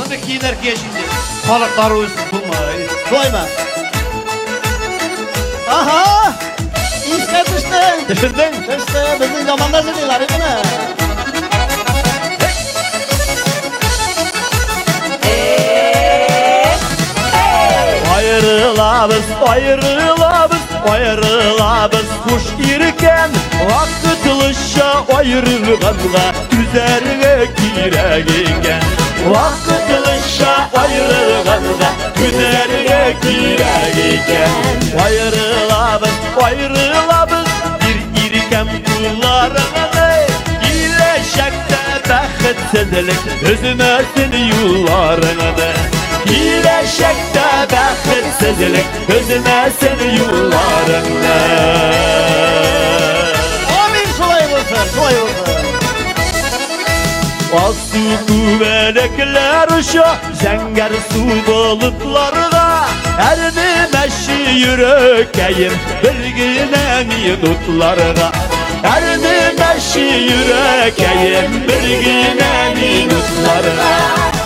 Tabii ki iner ki şimdi. Balıklar uysun bulmayı. Koyma. Aha! İşte düştü. Düşürdün. Düştü. Bizim zamanda zırhlar değil mi? Ayrılabız, ayrılabız, ayrılabız kuş irken Vakıtılışa ayrılğanla üzerine giregen Vakıtılışa ayrılğanla üzerine giregen Ayrılabız, ayrılabız bir irken kullarına İyileşekte bəxtsizlik özüme seni yollarına İyileşekte bəxtsizlik özüme seni yollarına Amin şolay olsun, şolay olsun. Az su kuvvelekler uşa Zengar su bulutlarda Erdimeşi yürekeyim Bir güne minutlarda Erdimeşi yürekeyim Bir güne minutlarda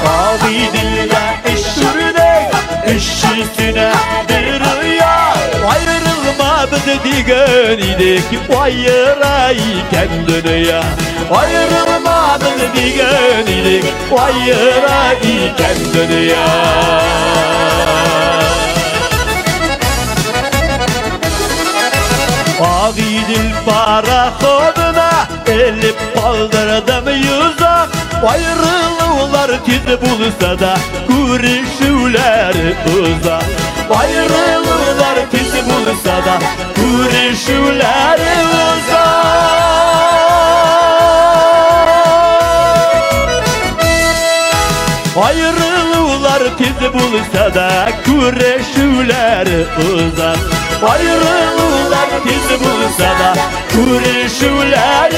Abi dilde işürde İşçisine bir rüya Ayrılma dediğin idik Ayrayken dünya Ayrılma dediğin idik Ayrayken dünya Abi dil parakoduna Elip kaldırdım yüze Ayrılıklar tiz bulsa da Görüşüler uzak Ayrılıklar tiz bulsa da Görüşüler uzak Ayrılıklar tiz bulsa da Görüşüler uzak Ayrılıklar tiz bulsa da Görüşüler